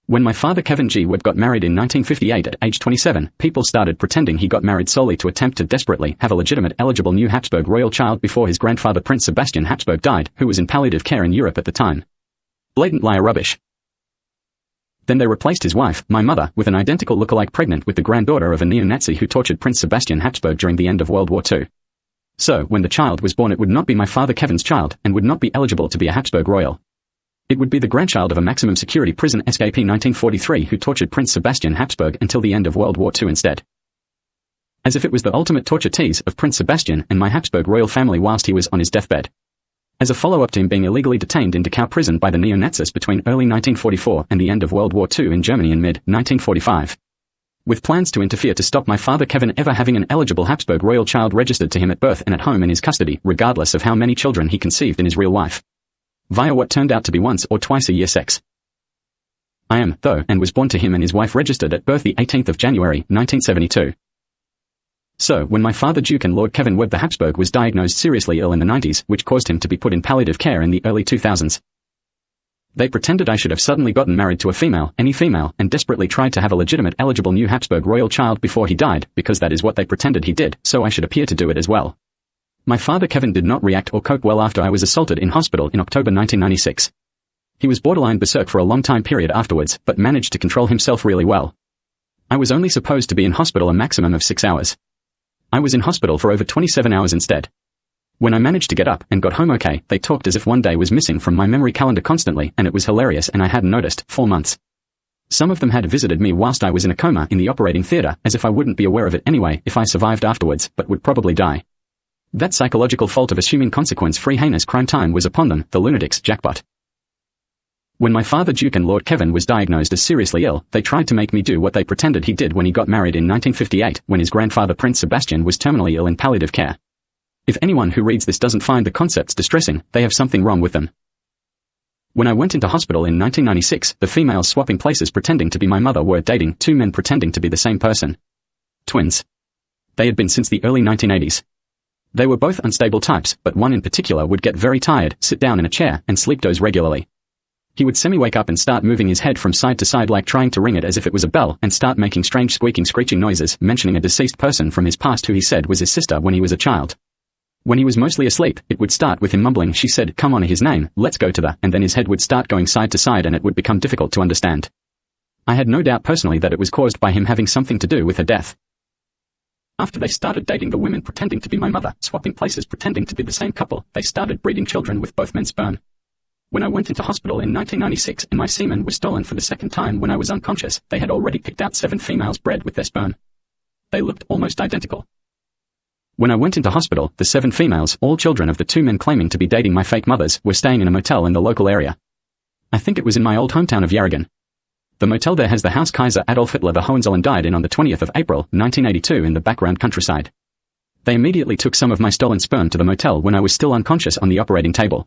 When my father Kevin G. Webb got married in 1958 at age 27, people started pretending he got married solely to attempt to desperately have a legitimate eligible new Habsburg royal child before his grandfather Prince Sebastian Habsburg died, who was in palliative care in Europe at the time. Blatant liar rubbish. Then they replaced his wife, my mother, with an identical lookalike pregnant with the granddaughter of a neo-Nazi who tortured Prince Sebastian Habsburg during the end of World War II. So, when the child was born, it would not be my father Kevin's child, and would not be eligible to be a Habsburg royal. It would be the grandchild of a maximum security prison escapee 1943 who tortured Prince Sebastian Habsburg until the end of World War II instead. As if it was the ultimate torture tease of Prince Sebastian and my Habsburg royal family whilst he was on his deathbed. As a follow-up to him being illegally detained in Dachau prison by the neo-Nazis between early 1944 and the end of World War II in Germany in mid-1945. With plans to interfere to stop my father Kevin ever having an eligible Habsburg royal child registered to him at birth and at home in his custody, regardless of how many children he conceived in his real life. Via what turned out to be once or twice a year sex. I am, though, and was born to him and his wife registered at birth the 18th of January, 1972. So, when my father Duke and Lord Kevin Webb the Habsburg was diagnosed seriously ill in the 90s, which caused him to be put in palliative care in the early 2000s, they pretended I should have suddenly gotten married to a female, any female, and desperately tried to have a legitimate eligible new Habsburg royal child before he died, because that is what they pretended he did, so I should appear to do it as well. My father Kevin did not react or cope well after I was assaulted in hospital in October 1996. He was borderline berserk for a long time period afterwards, but managed to control himself really well. I was only supposed to be in hospital a maximum of 6 hours. I was in hospital for over 27 hours instead. When I managed to get up and got home okay, they talked as if one day was missing from my memory calendar constantly, and it was hilarious and I hadn't noticed, 4 months. Some of them had visited me whilst I was in a coma in the operating theatre, as if I wouldn't be aware of it anyway if I survived afterwards, but would probably die. That psychological fault of assuming consequence-free heinous crime time was upon them, the lunatics, jackpot. When my father Duke and Lord Kevin was diagnosed as seriously ill, they tried to make me do what they pretended he did when he got married in 1958, when his grandfather Prince Sebastian was terminally ill in palliative care. If anyone who reads this doesn't find the concepts distressing, they have something wrong with them. When I went into hospital in 1996, the females swapping places pretending to be my mother were dating 2 men pretending to be the same person. Twins. They had been since the early 1980s. They were both unstable types, but one in particular would get very tired, sit down in a chair, and sleep doze regularly. He would semi-wake up and start moving his head from side to side like trying to ring it as if it was a bell, and start making strange squeaking screeching noises, mentioning a deceased person from his past who he said was his sister when he was a child. When he was mostly asleep, it would start with him mumbling she said come on his name, let's go to the, and then his head would start going side to side and it would become difficult to understand. I had no doubt personally that it was caused by him having something to do with her death. After they started dating the women pretending to be my mother, swapping places pretending to be the same couple, they started breeding children with both men's sperm. When I went into hospital in 1996 and my semen was stolen for the second time when I was unconscious, they had already picked out 7 females bred with their sperm. They looked almost identical. When I went into hospital, the 7 females, all children of the 2 men claiming to be dating my fake mothers, were staying in a motel in the local area. I think it was in my old hometown of Yarragon. The motel there has the house Kaiser Adolf Hitler the Hohenzollern died in on the 20th of April, 1982 in the background countryside. They immediately took some of my stolen sperm to the motel when I was still unconscious on the operating table.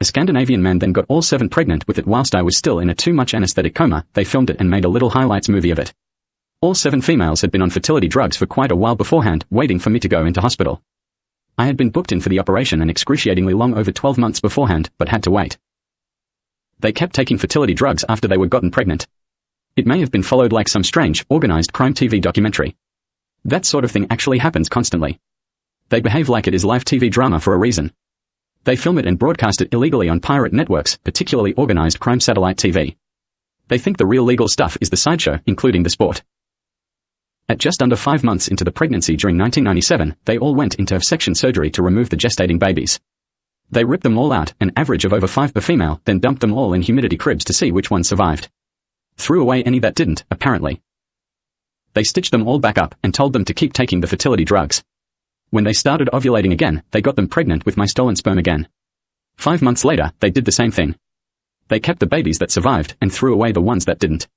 A Scandinavian man then got all 7 pregnant with it whilst I was still in a too much anesthetic coma. They filmed it and made a little highlights movie of it. All 7 females had been on fertility drugs for quite a while beforehand, waiting for me to go into hospital. I had been booked in for the operation and excruciatingly long over 12 months beforehand, but had to wait. They kept taking fertility drugs after they were gotten pregnant. It may have been followed like some strange, organized crime TV documentary. That sort of thing actually happens constantly. They behave like it is live TV drama for a reason. They film it and broadcast it illegally on pirate networks, particularly organized crime satellite TV. They think the real legal stuff is the sideshow, including the sport. At just under 5 months into the pregnancy during 1997, they all went into section surgery to remove the gestating babies. They ripped them all out, an average of over 5 per female, then dumped them all in humidity cribs to see which one survived. Threw away any that didn't, apparently. They stitched them all back up and told them to keep taking the fertility drugs. When they started ovulating again, they got them pregnant with my stolen sperm again. 5 months later, they did the same thing. They kept the babies that survived and threw away the ones that didn't.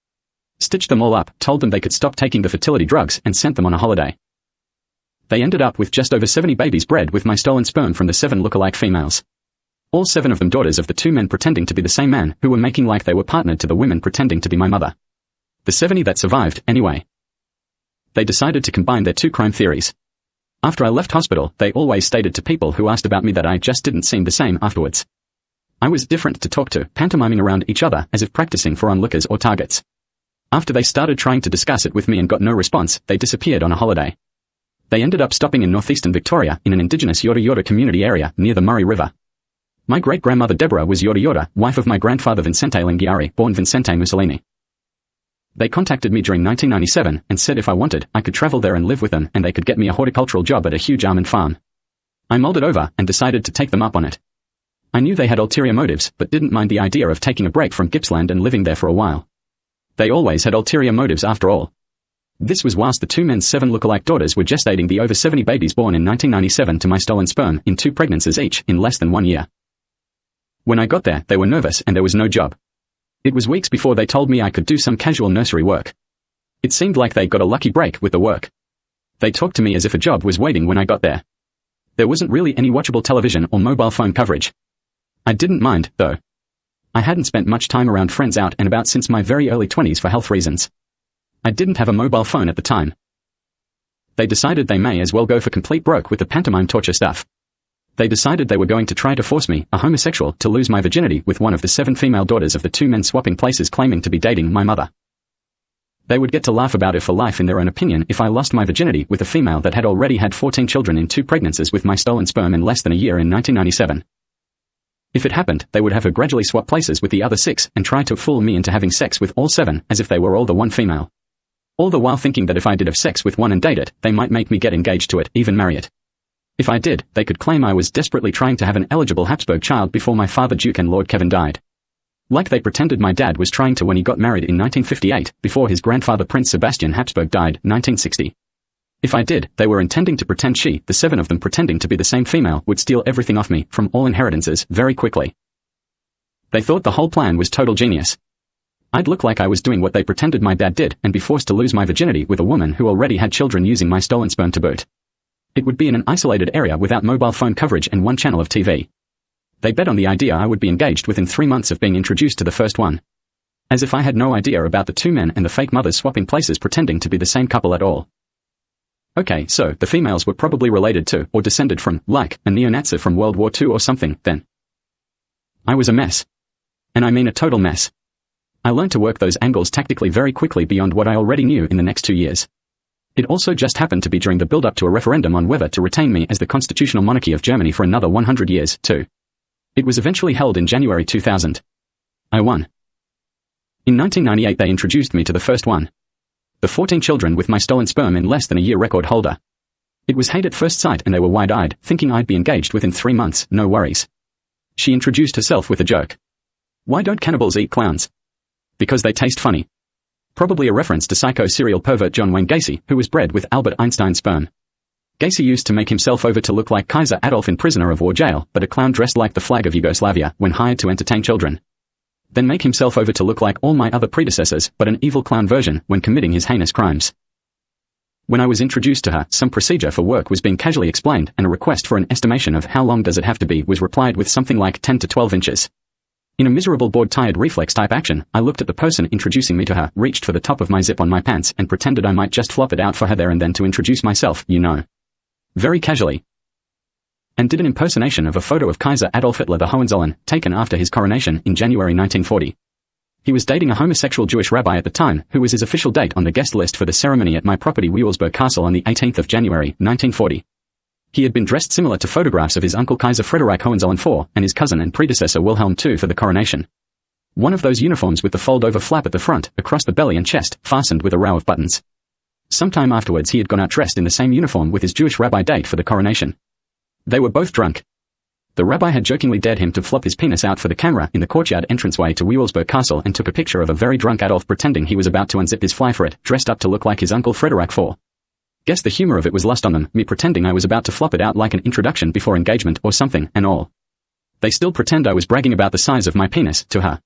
Stitched them all up, told them they could stop taking the fertility drugs, and sent them on a holiday. They ended up with just over 70 babies bred with my stolen sperm from the 7 lookalike females. All 7 of them daughters of the 2 men pretending to be the same man, who were making like they were partnered to the women pretending to be my mother. The 70 that survived, anyway. They decided to combine their 2 crime theories. After I left hospital, they always stated to people who asked about me that I just didn't seem the same afterwards. I was different to talk to, pantomiming around each other as if practicing for onlookers or targets. After they started trying to discuss it with me and got no response, they disappeared on a holiday. They ended up stopping in northeastern Victoria in an indigenous Yorta Yorta community area near the Murray River. My great-grandmother Deborah was Yorta Yorta, wife of my grandfather Vincente Linghiari, born Vincente Mussolini. They contacted me during 1997 and said if I wanted, I could travel there and live with them and they could get me a horticultural job at a huge almond farm. I mulled it over and decided to take them up on it. I knew they had ulterior motives, but didn't mind the idea of taking a break from Gippsland and living there for a while. They always had ulterior motives after all. This was whilst the two men's 7 lookalike daughters were gestating the over 70 babies born in 1997 to my stolen sperm in 2 pregnancies each in less than 1 year. When I got there, they were nervous and there was no job. It was weeks before they told me I could do some casual nursery work. It seemed like they got a lucky break with the work. They talked to me as if a job was waiting when I got there. There wasn't really any watchable television or mobile phone coverage. I didn't mind, though. I hadn't spent much time around friends out and about since my very early 20s for health reasons. I didn't have a mobile phone at the time. They decided they may as well go for complete broke with the pantomime torture stuff. They decided they were going to try to force me, a homosexual, to lose my virginity with one of the 7 female daughters of the 2 men swapping places claiming to be dating my mother. They would get to laugh about it for life in their own opinion if I lost my virginity with a female that had already had 14 children in 2 pregnancies with my stolen sperm in less than a year in 1997. If it happened, they would have her gradually swap places with the other 6 and try to fool me into having sex with all 7 as if they were all the one female. All the while thinking that if I did have sex with one and date it, they might make me get engaged to it, even marry it. If I did, they could claim I was desperately trying to have an eligible Habsburg child before my father Duke and Lord Kevin died. Like they pretended my dad was trying to when he got married in 1958, before his grandfather Prince Sebastian Habsburg died, 1960. If I did, they were intending to pretend she, the 7 of them pretending to be the same female, would steal everything off me, from all inheritances, very quickly. They thought the whole plan was total genius. I'd look like I was doing what they pretended my dad did and be forced to lose my virginity with a woman who already had children using my stolen sperm to boot. It would be in an isolated area without mobile phone coverage and 1 channel of TV. They bet on the idea I would be engaged within 3 months of being introduced to the first one. As if I had no idea about the 2 men and the fake mothers swapping places pretending to be the same couple at all. Okay, so the females were probably related to, or descended from, like, a neo-Nazi from World War II or something, then. I was a mess. And I mean a total mess. I learned to work those angles tactically very quickly beyond what I already knew in the next 2 years. It also just happened to be during the build-up to a referendum on whether to retain me as the constitutional monarchy of Germany for another 100 years, too. It was eventually held in January 2000. I won. In 1998 they introduced me to the first one. The 14 children with my stolen sperm in less than a year record holder. It was hate at first sight and they were wide-eyed, thinking I'd be engaged within 3 months, no worries. She introduced herself with a joke. Why don't cannibals eat clowns? Because they taste funny. Probably a reference to psycho serial pervert John Wayne Gacy, who was bred with Albert Einstein's sperm. Gacy used to make himself over to look like Kaiser Adolf in prisoner of war jail, but a clown dressed like the flag of Yugoslavia when hired to entertain children. Then make himself over to look like all my other predecessors, but an evil clown version when committing his heinous crimes. When I was introduced to her, some procedure for work was being casually explained, and a request for an estimation of how long does it have to be was replied with something like 10 to 12 inches. In a miserable bored-tired reflex-type action, I looked at the person introducing me to her, reached for the top of my zip on my pants, and pretended I might just flop it out for her there and then to introduce myself, you know. Very casually. And did an impersonation of a photo of Kaiser Adolf Hitler the Hohenzollern, taken after his coronation in January 1940. He was dating a homosexual Jewish rabbi at the time, who was his official date on the guest list for the ceremony at my property Wewelsburg Castle on the 18th of January, 1940. He had been dressed similar to photographs of his uncle Kaiser Friedrich Hohenzollern IV and his cousin and predecessor Wilhelm II for the coronation. One of those uniforms with the fold-over flap at the front, across the belly and chest, fastened with a row of buttons. Sometime afterwards he had gone out dressed in the same uniform with his Jewish rabbi date for the coronation. They were both drunk. The rabbi had jokingly dared him to flop his penis out for the camera in the courtyard entranceway to Wewelsburg Castle and took a picture of a very drunk Adolf pretending he was about to unzip his fly for it, dressed up to look like his uncle Friedrich IV. Guess the humor of it was lost on them, me pretending I was about to flop it out like an introduction before engagement or something, and all. They still pretend I was bragging about the size of my penis to her.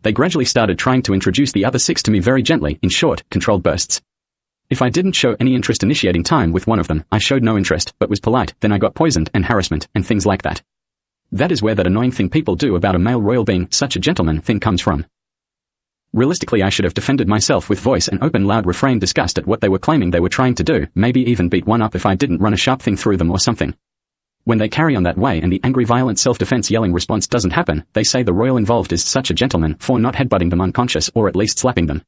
They gradually started trying to introduce the other 6 to me very gently, in short, controlled bursts. If I didn't show any interest initiating time with one of them, I showed no interest, but was polite, then I got poisoned and harassment, and things like that. That is where that annoying thing people do about a male royal being such a gentleman thing comes from. Realistically I should have defended myself with voice and open loud refrain disgust at what they were claiming they were trying to do, maybe even beat one up if I didn't run a sharp thing through them or something. When they carry on that way and the angry violent self-defense yelling response doesn't happen, they say the royal involved is such a gentleman for not headbutting them unconscious or at least slapping them.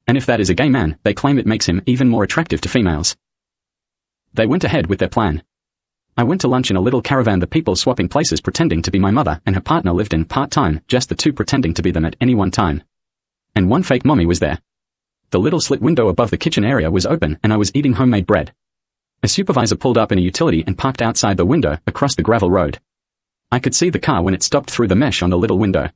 And if that is a gay man, they claim it makes him even more attractive to females. They went ahead with their plan. I went to lunch in a little caravan, the people swapping places pretending to be my mother and her partner lived in part-time, just the two pretending to be them at any one time. And one fake mommy was there. The little slit window above the kitchen area was open and I was eating homemade bread. A supervisor pulled up in a utility and parked outside the window, across the gravel road. I could see the car when it stopped through the mesh on the little window.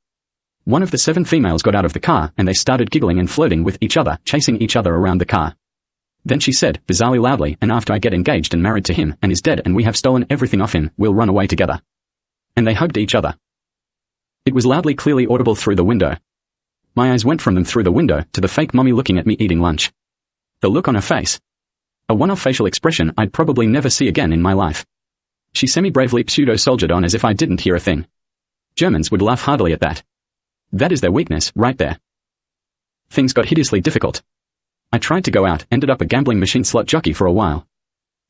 One of the 7 females got out of the car and they started giggling and flirting with each other, chasing each other around the car. Then she said, bizarrely loudly, and after I get engaged and married to him and is dead and we have stolen everything off him, we'll run away together. And they hugged each other. It was loudly, clearly audible through the window. My eyes went from them through the window to the fake mommy looking at me eating lunch. The look on her face. A one-off facial expression I'd probably never see again in my life. She semi-bravely pseudo-soldiered on as if I didn't hear a thing. Germans would laugh heartily at that. That is their weakness, right there. Things got hideously difficult. I tried to go out, ended up a gambling machine slot jockey for a while.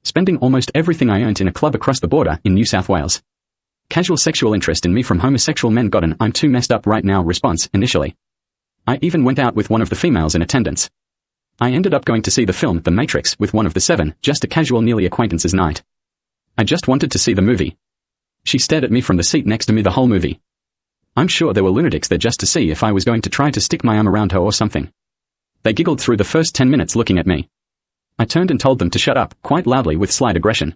Spending almost everything I earned in a club across the border in New South Wales. Casual sexual interest in me from homosexual men got an "I'm too messed up right now" response initially. I even went out with one of the females in attendance. I ended up going to see the film The Matrix with one of the 7, just a casual nearly acquaintances night. I just wanted to see the movie. She stared at me from the seat next to me the whole movie. I'm sure there were lunatics there just to see if I was going to try to stick my arm around her or something. They giggled through the first 10 minutes looking at me. I turned and told them to shut up, quite loudly with slight aggression.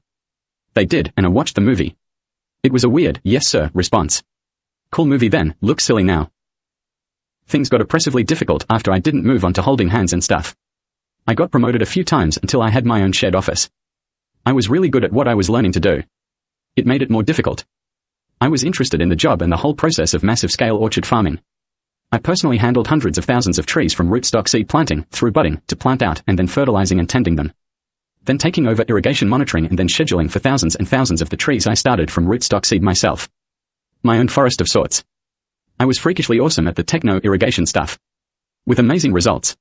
They did, and I watched the movie. It was a weird, "yes sir" response. Cool movie then, looks silly now. Things got oppressively difficult after I didn't move on to holding hands and stuff. I got promoted a few times until I had my own shared office. I was really good at what I was learning to do. It made it more difficult. I was interested in the job and the whole process of massive-scale orchard farming. I personally handled hundreds of thousands of trees from rootstock seed planting, through budding, to plant out and then fertilizing and tending them. Then taking over irrigation monitoring and then scheduling for thousands and thousands of the trees I started from rootstock seed myself. My own forest of sorts. I was freakishly awesome at the techno-irrigation stuff. With amazing results.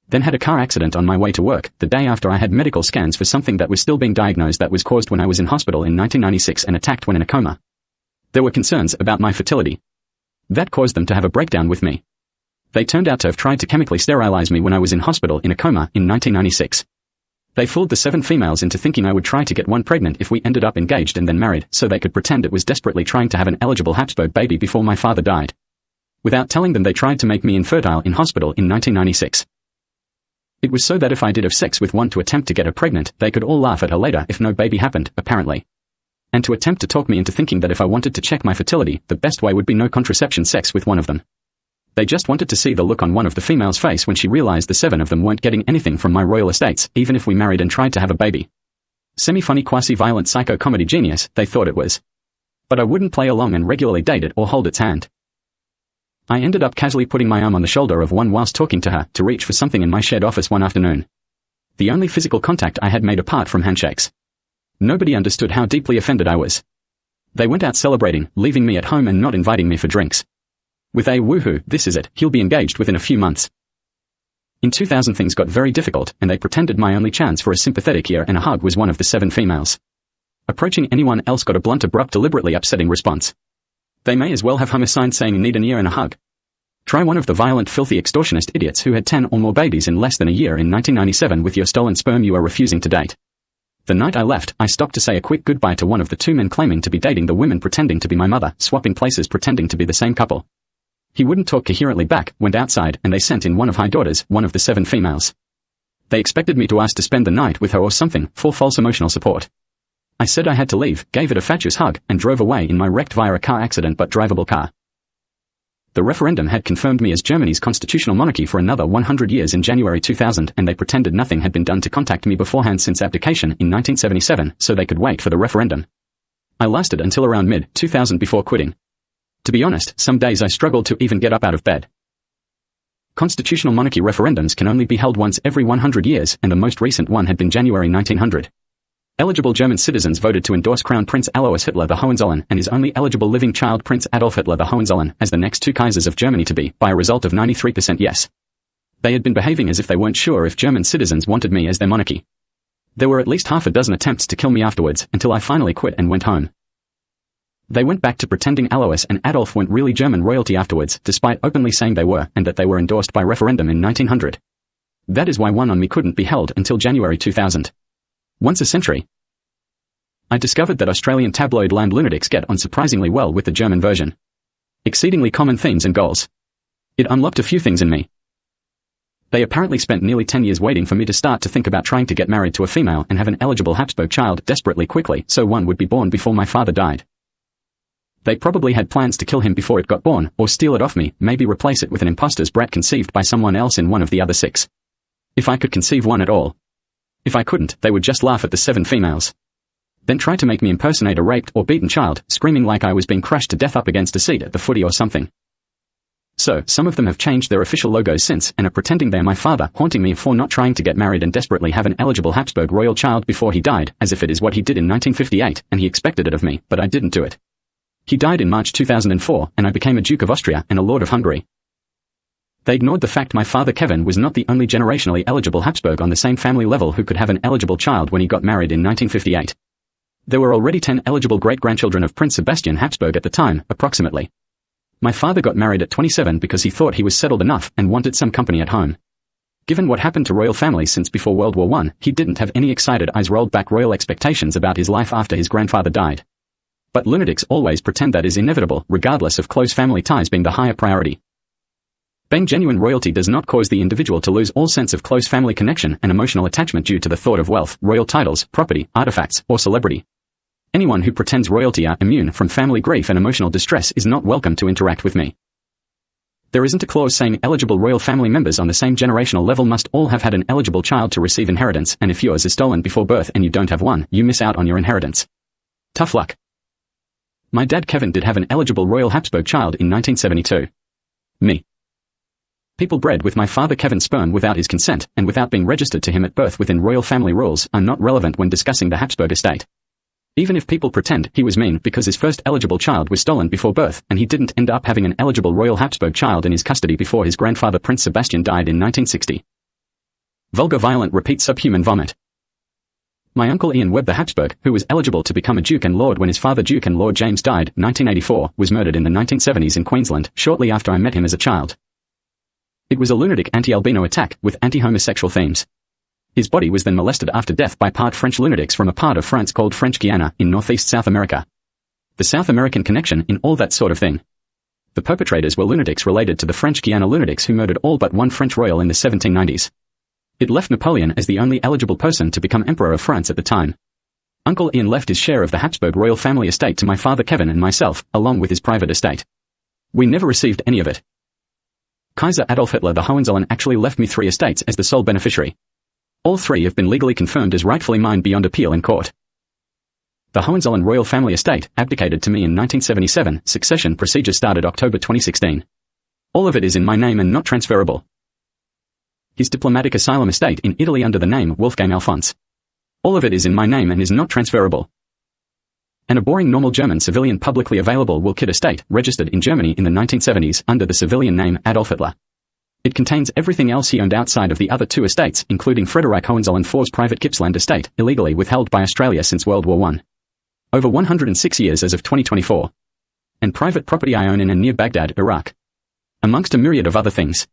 Then had a car accident on my way to work, the day after I had medical scans for something that was still being diagnosed that was caused when I was in hospital in 1996 and attacked when in a coma. There were concerns about my fertility. That caused them to have a breakdown with me. They turned out to have tried to chemically sterilize me when I was in hospital in a coma in 1996. They fooled the 7 females into thinking I would try to get one pregnant if we ended up engaged and then married, so they could pretend it was desperately trying to have an eligible Habsburg baby before my father died. Without telling them they tried to make me infertile in hospital in 1996. It was so that if I did have sex with one to attempt to get her pregnant, they could all laugh at her later if no baby happened, apparently. And to attempt to talk me into thinking that if I wanted to check my fertility, the best way would be no contraception sex with one of them. They just wanted to see the look on one of the females' face when she realized the 7 of them weren't getting anything from my royal estates, even if we married and tried to have a baby. Semi-funny quasi-violent psycho-comedy genius, they thought it was. But I wouldn't play along and regularly date it or hold its hand. I ended up casually putting my arm on the shoulder of one whilst talking to her, to reach for something in my shared office one afternoon. The only physical contact I had made apart from handshakes. Nobody understood how deeply offended I was. They went out celebrating, leaving me at home and not inviting me for drinks. With a "woohoo, this is it, he'll be engaged within a few months." In 2000 things got very difficult, and they pretended my only chance for a sympathetic ear and a hug was one of the 7 females. Approaching anyone else got a blunt, abrupt, deliberately upsetting response. They may as well have homicide saying need an ear and a hug. Try one of the violent, filthy extortionist idiots who had 10 or more babies in less than a year in 1997 with your stolen sperm you are refusing to date. The night I left, I stopped to say a quick goodbye to one of the 2 men claiming to be dating the women pretending to be my mother, swapping places pretending to be the same couple. He wouldn't talk coherently back, went outside, and they sent in one of my daughters, one of the 7 females. They expected me to ask to spend the night with her or something, for false emotional support. I said I had to leave, gave it a fatuous hug, and drove away in my wrecked via a car accident but drivable car. The referendum had confirmed me as Germany's constitutional monarchy for another 100 years in January 2000, and they pretended nothing had been done to contact me beforehand since abdication in 1977, so they could wait for the referendum. I lasted until around mid-2000 before quitting. To be honest, some days I struggled to even get up out of bed. Constitutional monarchy referendums can only be held once every 100 years, and the most recent one had been January 1900. Eligible German citizens voted to endorse Crown Prince Alois Hitler the Hohenzollern and his only eligible living child Prince Adolf Hitler the Hohenzollern as the next 2 Kaisers of Germany to be, by a result of 93% yes. They had been behaving as if they weren't sure if German citizens wanted me as their monarchy. There were at least half a dozen attempts to kill me afterwards, until I finally quit and went home. They went back to pretending Alois and Adolf weren't really German royalty afterwards, despite openly saying they were, and that they were endorsed by referendum in 1900. That is why one on me couldn't be held until January 2000. Once a century. I discovered that Australian tabloid Land lunatics get on surprisingly well with the German version. Exceedingly common themes and goals. It unlocked a few things in me. They apparently spent nearly 10 years waiting for me to start to think about trying to get married to a female and have an eligible Habsburg child desperately quickly so one would be born before my father died. They probably had plans to kill him before it got born, or steal it off me, maybe replace it with an imposter's brat conceived by someone else in one of the other 6. If I could conceive one at all. If I couldn't, they would just laugh at the 7 females. Then try to make me impersonate a raped or beaten child, screaming like I was being crushed to death up against a seat at the footy or something. So, some of them have changed their official logos since and are pretending they're my father, haunting me for not trying to get married and desperately have an eligible Habsburg royal child before he died, as if it is what he did in 1958, and he expected it of me, but I didn't do it. He died in March 2004, and I became a Duke of Austria and a Lord of Hungary. They ignored the fact my father Kevin was not the only generationally eligible Habsburg on the same family level who could have an eligible child when he got married in 1958. There were already 10 eligible great-grandchildren of Prince Sebastian Habsburg at the time, approximately. My father got married at 27 because he thought he was settled enough and wanted some company at home. Given what happened to royal families since before World War I, he didn't have any excited eyes rolled back royal expectations about his life after his grandfather died. But lunatics always pretend that is inevitable, regardless of close family ties being the higher priority. Being genuine royalty does not cause the individual to lose all sense of close family connection and emotional attachment due to the thought of wealth, royal titles, property, artifacts, or celebrity. Anyone who pretends royalty are immune from family grief and emotional distress is not welcome to interact with me. There isn't a clause saying eligible royal family members on the same generational level must all have had an eligible child to receive inheritance, and if yours is stolen before birth and you don't have one, you miss out on your inheritance. Tough luck. My dad Kevin did have an eligible royal Habsburg child in 1972. Me. People bred with my father Kevin's sperm without his consent, and without being registered to him at birth within royal family rules, are not relevant when discussing the Habsburg estate. Even if people pretend he was mean because his first eligible child was stolen before birth, and he didn't end up having an eligible royal Habsburg child in his custody before his grandfather Prince Sebastian died in 1960. Vulgar violent repeat subhuman vomit. My uncle Ian Webb the Habsburg, who was eligible to become a Duke and Lord when his father Duke and Lord James died, 1984, was murdered in the 1970s in Queensland, shortly after I met him as a child. It was a lunatic anti-albino attack, with anti-homosexual themes. His body was then molested after death by part French lunatics from a part of France called French Guiana, in northeast South America. The South American connection in all that sort of thing. The perpetrators were lunatics related to the French Guiana lunatics who murdered all but one French royal in the 1790s. It left Napoleon as the only eligible person to become Emperor of France at the time. Uncle Ian left his share of the Habsburg royal family estate to my father Kevin and myself, along with his private estate. We never received any of it. Kaiser Adolf Hitler the Hohenzollern actually left me 3 estates as the sole beneficiary. All 3 have been legally confirmed as rightfully mine beyond appeal in court. The Hohenzollern royal family estate abdicated to me in 1977. Succession procedures started October 2016. All of it is in my name and not transferable. His diplomatic asylum estate in Italy under the name Wolfgang Alphonse. All of it is in my name and is not transferable. And a boring normal German civilian publicly available will kid estate, registered in Germany in the 1970s under the civilian name Adolf Hitler. It contains everything else he owned outside of the other 2 estates, including Friedrich Hohenzollern IV's private Gippsland estate, illegally withheld by Australia since World War I. Over 106 years as of 2024. And private property I own in and near Baghdad, Iraq. Amongst a myriad of other things.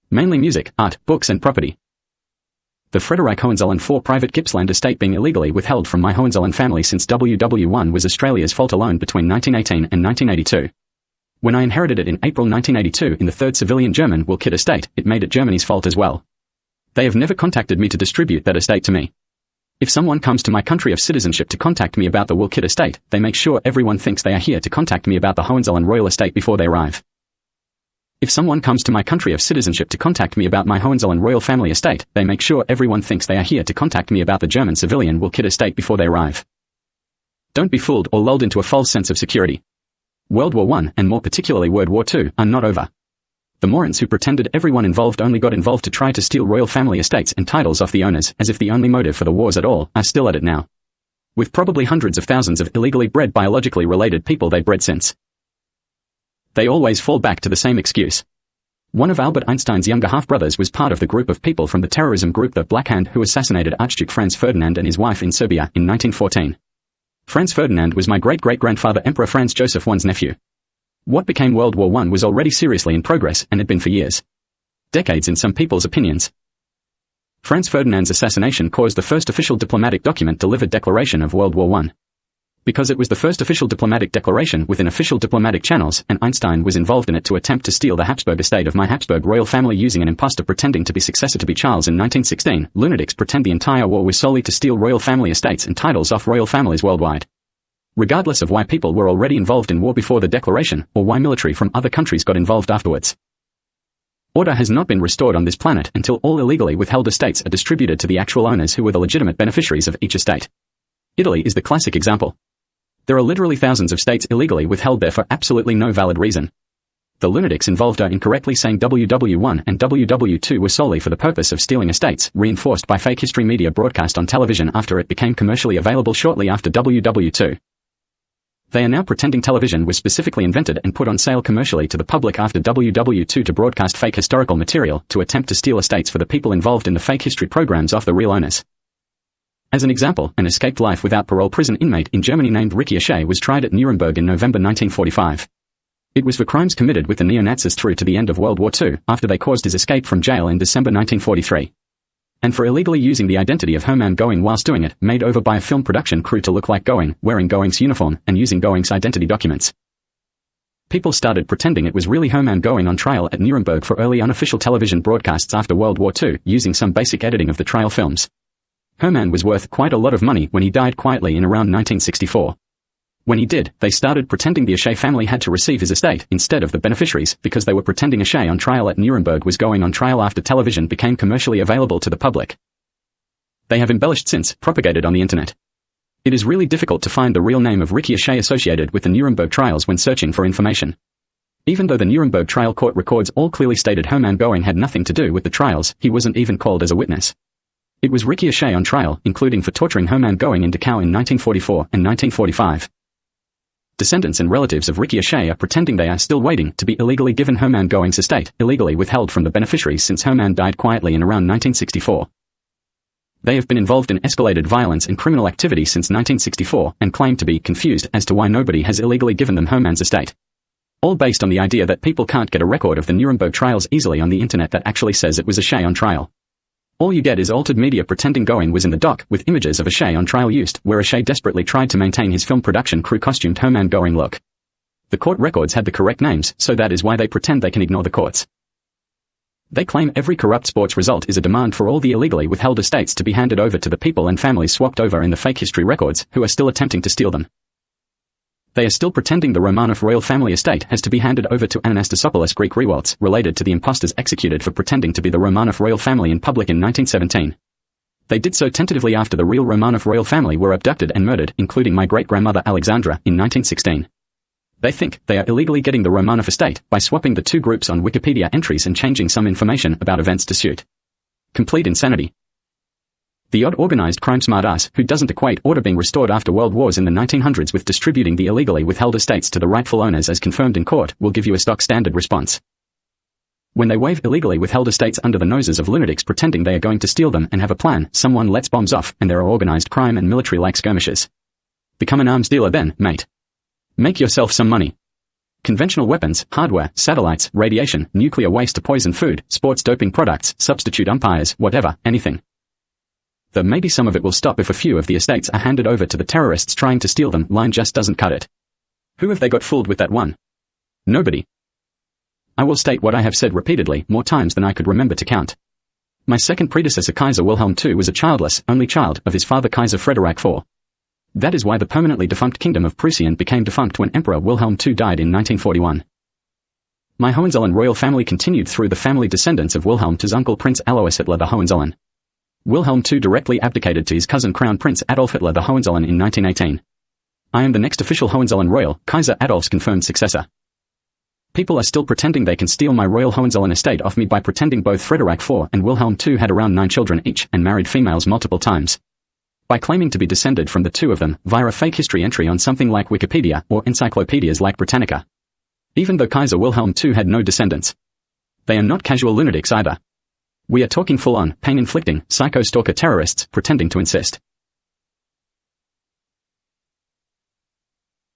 Mainly music, art, books and property. The Friedrich Hohenzollern IV private Gippsland estate being illegally withheld from my Hohenzollern family since WW1 was Australia's fault alone between 1918 and 1982. When I inherited it in April 1982 in the 3rd civilian German will kid estate, it made it Germany's fault as well. They have never contacted me to distribute that estate to me. If someone comes to my country of citizenship to contact me about the will kid estate, they make sure everyone thinks they are here to contact me about the Hohenzollern royal estate before they arrive. If someone comes to my country of citizenship to contact me about my Hohenzollern royal family estate, they make sure everyone thinks they are here to contact me about the German civilian will kid estate before they arrive. Don't be fooled or lulled into a false sense of security. World War I, and more particularly World War II, are not over. The Morans who pretended everyone involved only got involved to try to steal royal family estates and titles off the owners, as if the only motive for the wars at all, are still at it now. With probably hundreds of thousands of illegally bred biologically related people they bred since. They always fall back to the same excuse. One of Albert Einstein's younger half-brothers was part of the group of people from the terrorism group the Black Hand who assassinated Archduke Franz Ferdinand and his wife in Serbia in 1914. Franz Ferdinand was my great-great-grandfather Emperor Franz-Joseph I's nephew. What became World War I was already seriously in progress and had been for years. Decades in some people's opinions. Franz Ferdinand's assassination caused the first official diplomatic document delivered declaration of World War I. Because it was the first official diplomatic declaration within official diplomatic channels, and Einstein was involved in it to attempt to steal the Habsburg estate of my Habsburg royal family using an impostor pretending to be successor to be Charles in 1916, lunatics pretend the entire war was solely to steal royal family estates and titles off royal families worldwide. Regardless of why people were already involved in war before the declaration, or why military from other countries got involved afterwards. Order has not been restored on this planet until all illegally withheld estates are distributed to the actual owners who were the legitimate beneficiaries of each estate. Italy is the classic example. There are literally thousands of states illegally withheld there for absolutely no valid reason. The lunatics involved are incorrectly saying WW1 and WW2 were solely for the purpose of stealing estates, reinforced by fake history media broadcast on television after it became commercially available shortly after WW2. They are now pretending television was specifically invented and put on sale commercially to the public after WW2 to broadcast fake historical material to attempt to steal estates for the people involved in the fake history programs off the real owners. As an example, an escaped life without parole prison inmate in Germany named Ricky O'Shea was tried at Nuremberg in November 1945. It was for crimes committed with the neo-Nazis through to the end of World War II, after they caused his escape from jail in December 1943. And for illegally using the identity of Hermann Göring whilst doing it, made over by a film production crew to look like Göring, wearing Göring's uniform, and using Göring's identity documents. People started pretending it was really Hermann Göring on trial at Nuremberg for early unofficial television broadcasts after World War II, using some basic editing of the trial films. Hermann was worth quite a lot of money when he died quietly in around 1964. When he did, they started pretending the O'Shea family had to receive his estate instead of the beneficiaries because they were pretending O'Shea on trial at Nuremberg was going on trial after television became commercially available to the public. They have embellished since, propagated on the internet. It is really difficult to find the real name of Ricky O'Shea associated with the Nuremberg trials when searching for information. Even though the Nuremberg trial court records all clearly stated Hermann Göring had nothing to do with the trials, he wasn't even called as a witness. It was Ricky O'Shea on trial, including for torturing Hermann Göring in Dachau in 1944 and 1945. Descendants and relatives of Ricky O'Shea are pretending they are still waiting to be illegally given Hermann Göring's estate, illegally withheld from the beneficiaries since Hermann died quietly in around 1964. They have been involved in escalated violence and criminal activity since 1964 and claim to be confused as to why nobody has illegally given them Hermann's estate. All based on the idea that people can't get a record of the Nuremberg trials easily on the internet that actually says it was O'Shea on trial. All you get is altered media pretending Göring was in the dock with images of O'Shea on trial used, where O'Shea desperately tried to maintain his film production crew costumed Hermann Göring look. The court records had the correct names, so that is why they pretend they can ignore the courts. They claim every corrupt sports result is a demand for all the illegally withheld estates to be handed over to the people and families swapped over in the fake history records, who are still attempting to steal them. They are still pretending the Romanov royal family estate has to be handed over to Anastasopoulos Greek rewalts, related to the impostors executed for pretending to be the Romanov royal family in public in 1917. They did so tentatively after the real Romanov royal family were abducted and murdered, including my great-grandmother Alexandra, in 1916. They think they are illegally getting the Romanov estate by swapping the two groups on Wikipedia entries and changing some information about events to suit. Complete insanity. The odd organized crime smartass who doesn't equate order being restored after world wars in the 1900s with distributing the illegally withheld estates to the rightful owners as confirmed in court will give you a stock standard response. When they wave illegally withheld estates under the noses of lunatics pretending they are going to steal them and have a plan, someone lets bombs off and there are organized crime and military-like skirmishes. Become an arms dealer then, mate. Make yourself some money. Conventional weapons, hardware, satellites, radiation, nuclear waste to poison food, sports doping products, substitute umpires, whatever, anything. Though maybe some of it will stop if a few of the estates are handed over to the terrorists trying to steal them. Line just doesn't cut it. Who have they got fooled with that one? Nobody. I will state what I have said repeatedly, more times than I could remember to count. My second predecessor Kaiser Wilhelm II was a childless, only child of his father Kaiser Frederick IV. That is why the permanently defunct Kingdom of Prussia became defunct when Emperor Wilhelm II died in 1941. My Hohenzollern royal family continued through the family descendants of Wilhelm II's uncle Prince Alois Hitler the Hohenzollern. Wilhelm II directly abdicated to his cousin Crown Prince Adolf Hitler the Hohenzollern in 1918. I am the next official Hohenzollern royal, Kaiser Adolf's confirmed successor. People are still pretending they can steal my royal Hohenzollern estate off me by pretending both Frederick IV and Wilhelm II had around 9 children each and married females multiple times. By claiming to be descended from the two of them via a fake history entry on something like Wikipedia or encyclopedias like Britannica. Even though Kaiser Wilhelm II had no descendants. They are not casual lunatics either. We are talking full-on, pain-inflicting, psycho-stalker terrorists, pretending to insist.